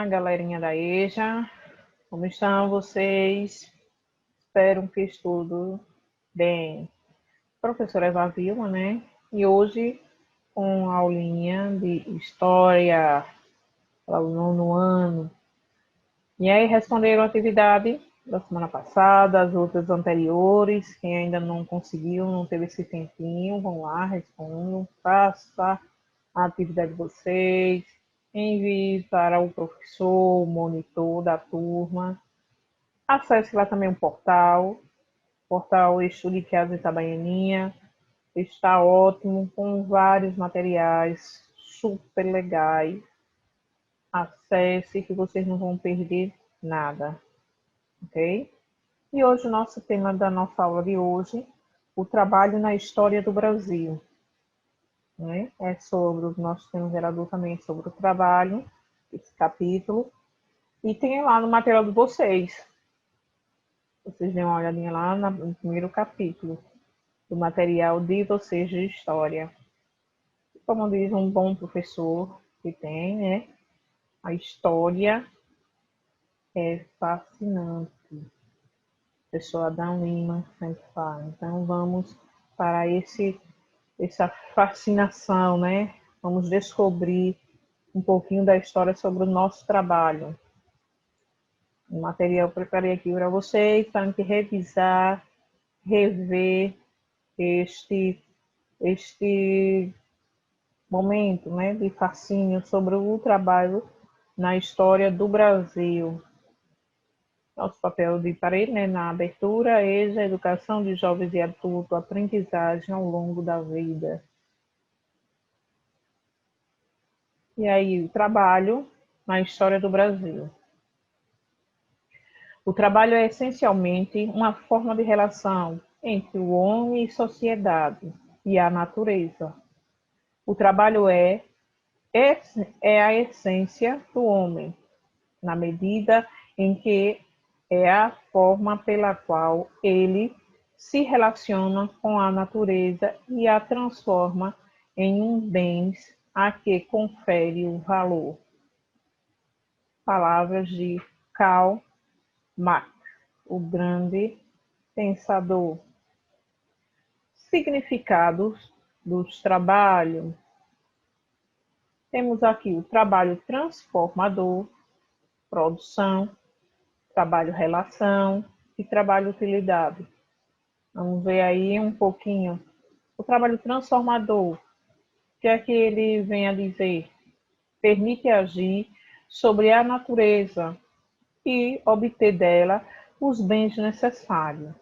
Olá, galerinha da EJA, como estão vocês? Espero que tudo bem. Professora Eva Vilma, né? E hoje com a aulinha de História para o 9º ano. E aí responderam a atividade da semana passada, as outras anteriores. Quem ainda não conseguiu, não teve esse tempinho, vão lá, respondam, faça a atividade de vocês, envie para o professor, o monitor da turma. Acesse lá também o portal Estude Casa Itabaianinha. Está ótimo, com vários materiais super legais. Acesse que vocês não vão perder nada, ok? E hoje o nosso tema da nossa aula de hoje, o trabalho na história do Brasil. Né? Nós temos gerador também sobre o trabalho, esse capítulo, e tem lá no material de vocês. Vocês dêem uma olhadinha lá no primeiro capítulo do material de vocês de história. Como diz um bom professor que tem, né? A história é fascinante. O professor Adão Lima sempre fala. Então vamos para essa fascinação, né? Vamos descobrir um pouquinho da história sobre o nosso trabalho. O material eu preparei aqui para vocês, para a gente revisar, rever este momento, né, de fascínio sobre o trabalho na história do Brasil. Nosso papel de parede, né, na abertura, EJA, educação de jovens e adultos, aprendizagem ao longo da vida. E aí, o trabalho na história do Brasil. O trabalho é essencialmente uma forma de relação entre o homem e sociedade e a natureza. O trabalho é a essência do homem, na medida em que é a forma pela qual ele se relaciona com a natureza e a transforma em um bem a que confere o valor. Palavras de Karl Marx, o grande pensador. Significados dos trabalhos. Temos aqui o trabalho transformador, produção, trabalho-relação e trabalho-utilidade. Vamos ver aí um pouquinho. O trabalho transformador, o que é que ele vem a dizer? Permite agir sobre a natureza e obter dela os bens necessários.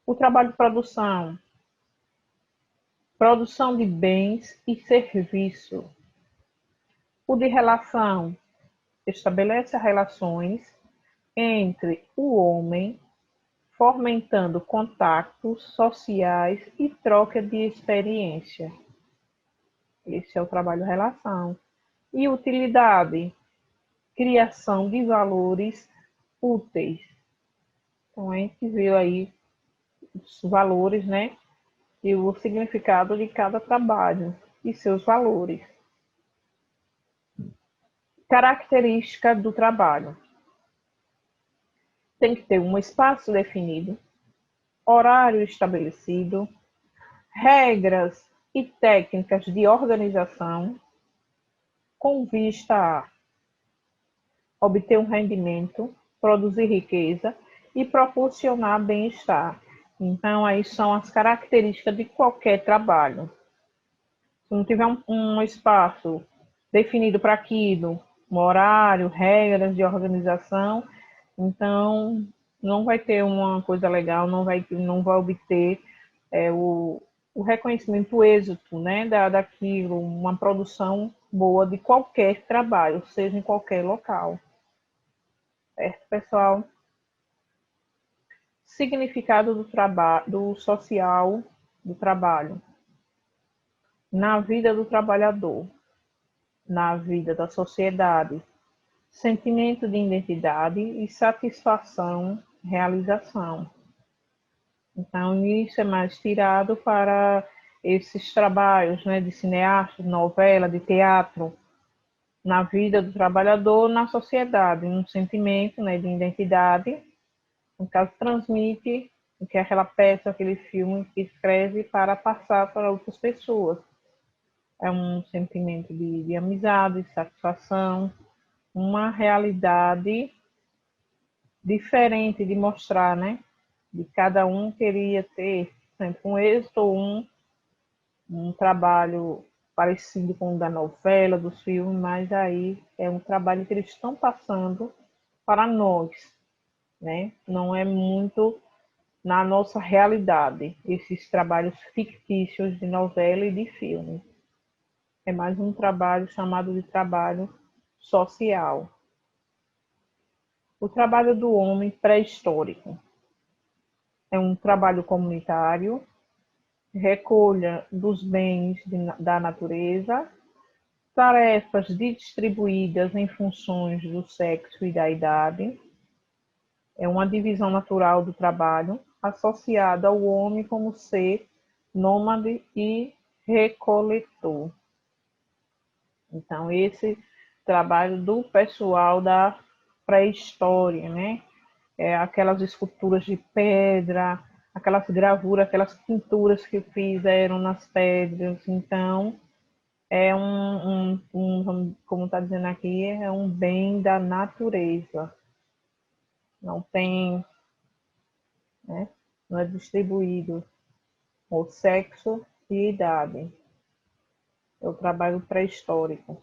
O trabalho de produção, produção de bens e serviços. O de relação, estabelece relações entre o homem, fomentando contatos sociais e troca de experiência. Esse é o trabalho-relação. E utilidade, criação de valores úteis. Então, a gente viu aí os valores, né? E o significado de cada trabalho e seus valores. Característica do trabalho. Tem que ter um espaço definido, horário estabelecido, regras e técnicas de organização com vista a obter um rendimento, produzir riqueza e proporcionar bem-estar. Então, aí são as características de qualquer trabalho. Se não tiver um espaço definido para aquilo, um horário, regras de organização, então não vai ter uma coisa legal, não vai obter o reconhecimento, o êxito, né, daquilo, uma produção boa de qualquer trabalho, seja em qualquer local. Certo, pessoal? Significado do social do trabalho. Na vida do trabalhador, na vida da sociedade, sentimento de identidade e satisfação, realização. Então, isso é mais tirado para esses trabalhos, né, de cineasta, de novela, de teatro. na vida do trabalhador, na sociedade, um sentimento, né, de identidade. No caso, transmite o que aquela peça, aquele filme que escreve para passar para outras pessoas. É um sentimento de amizade, de satisfação, uma realidade diferente de mostrar, né? De cada um queria ter sempre um êxito ou um trabalho parecido com o da novela, dos filmes, mas aí é um trabalho que eles estão passando para nós, né? Não é muito na nossa realidade, esses trabalhos fictícios de novela e de filme. É mais um trabalho chamado de trabalho social. O trabalho do homem pré-histórico é um trabalho comunitário, recolha dos bens da natureza, tarefas distribuídas em funções do sexo e da idade, é uma divisão natural do trabalho, associada ao homem como ser nômade e recoletor. Então, esse trabalho do pessoal da pré-história, né? Aquelas esculturas de pedra, aquelas gravuras, aquelas pinturas que fizeram nas pedras. Então, é como está dizendo aqui, é um bem da natureza. Não tem, né? Não é distribuído por sexo e idade. É o trabalho pré-histórico,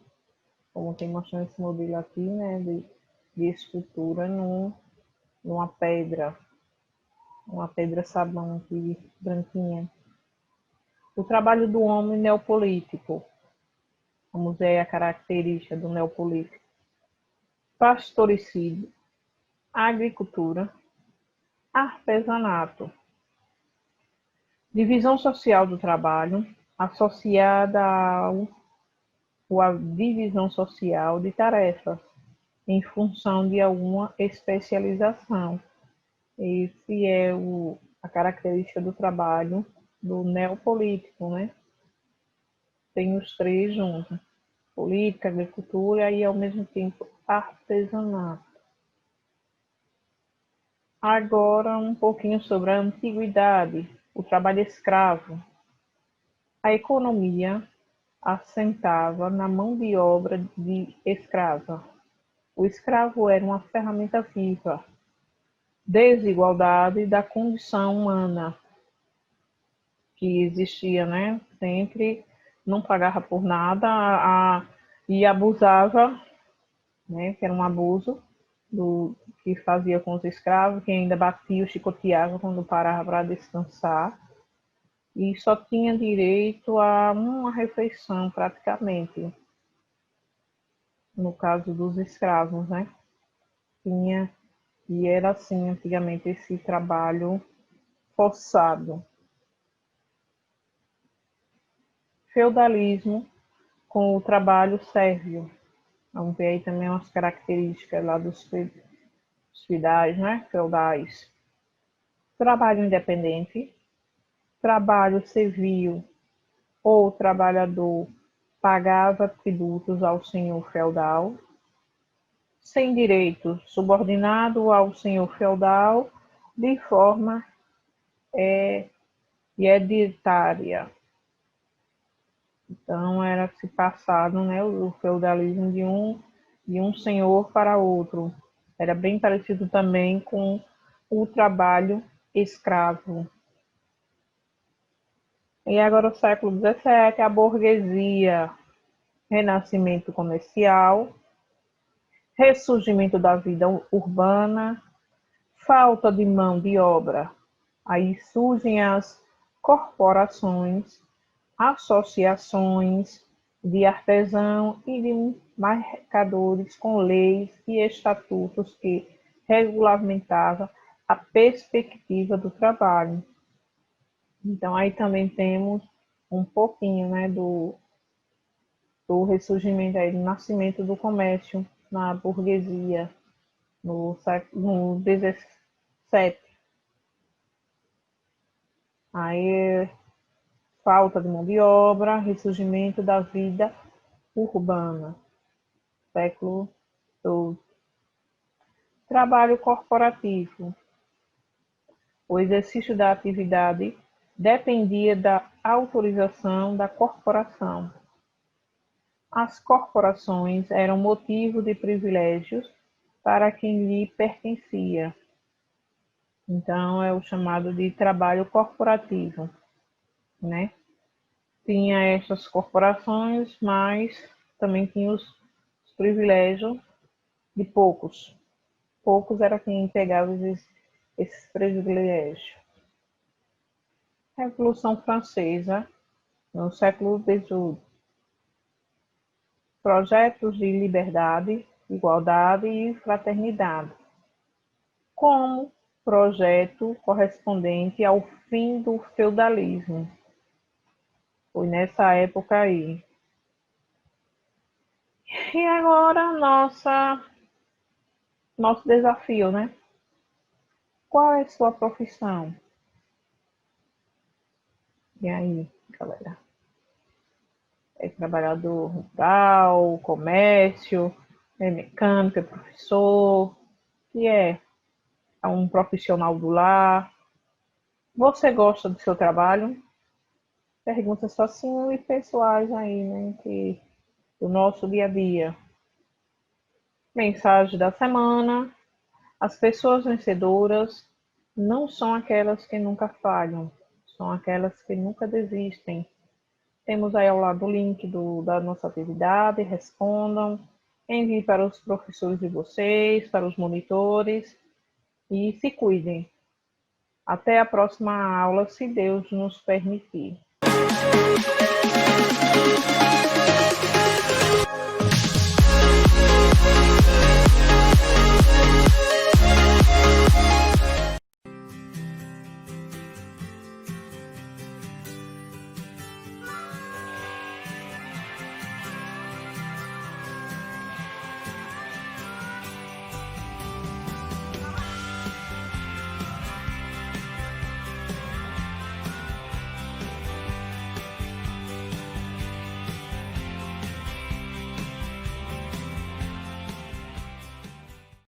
como tem mostrando esse modelo aqui, né? De escultura numa pedra. Uma pedra sabão aqui, branquinha. O trabalho do homem neopolítico. Vamos ver a característica do neopolítico. Pastoricídio, agricultura, artesanato. Divisão social do trabalho, associada à divisão social de tarefas, em função de alguma especialização. Esse é a característica do trabalho do neopolítico, né? Tem os três juntos: política, agricultura e, ao mesmo tempo, artesanato. Agora, um pouquinho sobre a antiguidade, o trabalho escravo. A economia assentava na mão de obra de escrava. O escravo era uma ferramenta viva, desigualdade da condição humana que existia, né? Sempre não pagava por nada e abusava, né? Que era um abuso do que fazia com os escravos, que ainda batia, chicoteava quando parava para descansar, e só tinha direito a uma refeição praticamente, no caso dos escravos, né? Tinha, e era assim antigamente esse trabalho forçado. Feudalismo com o trabalho sérvio. Vamos ver aí também umas características lá dos feudais, né? Feudais. Trabalho independente, trabalho servil ou trabalhador pagava tributos ao senhor feudal, sem direito, subordinado ao senhor feudal de forma hereditária. Então era se passado, né, o feudalismo de um senhor para outro. Era bem parecido também com o trabalho escravo. E agora o século XVII, a burguesia, renascimento comercial, ressurgimento da vida urbana, falta de mão de obra. Aí surgem as corporações, associações de artesãos e de mercadores com leis e estatutos que regulamentavam a perspectiva do trabalho. Então, aí também temos um pouquinho, né, do ressurgimento, aí, do nascimento do comércio na burguesia, no 17. Aí, falta de mão de obra, ressurgimento da vida urbana. século XII. Trabalho corporativo. O exercício da atividade dependia da autorização da corporação. As corporações eram motivo de privilégios para quem lhe pertencia. Então, é o chamado de trabalho corporativo, né? Tinha essas corporações, mas também tinha os privilégios de poucos. Poucos era quem pegava esses privilégios. Revolução Francesa, no século XVIII. Projetos de liberdade, igualdade e fraternidade. Como projeto correspondente ao fim do feudalismo. Foi nessa época aí. E agora nosso desafio, né? Qual é a sua profissão? E aí, galera? É trabalhador rural, comércio, é mecânico, é professor, que é um profissional do lar. Você gosta do seu trabalho? Perguntas assim e pessoais aí, né? Do nosso dia a dia. Mensagem da semana. As pessoas vencedoras não são aquelas que nunca falham, são aquelas que nunca desistem. Temos aí ao lado o link da nossa atividade, respondam, envie para os professores de vocês, para os monitores e se cuidem. Até a próxima aula, se Deus nos permitir.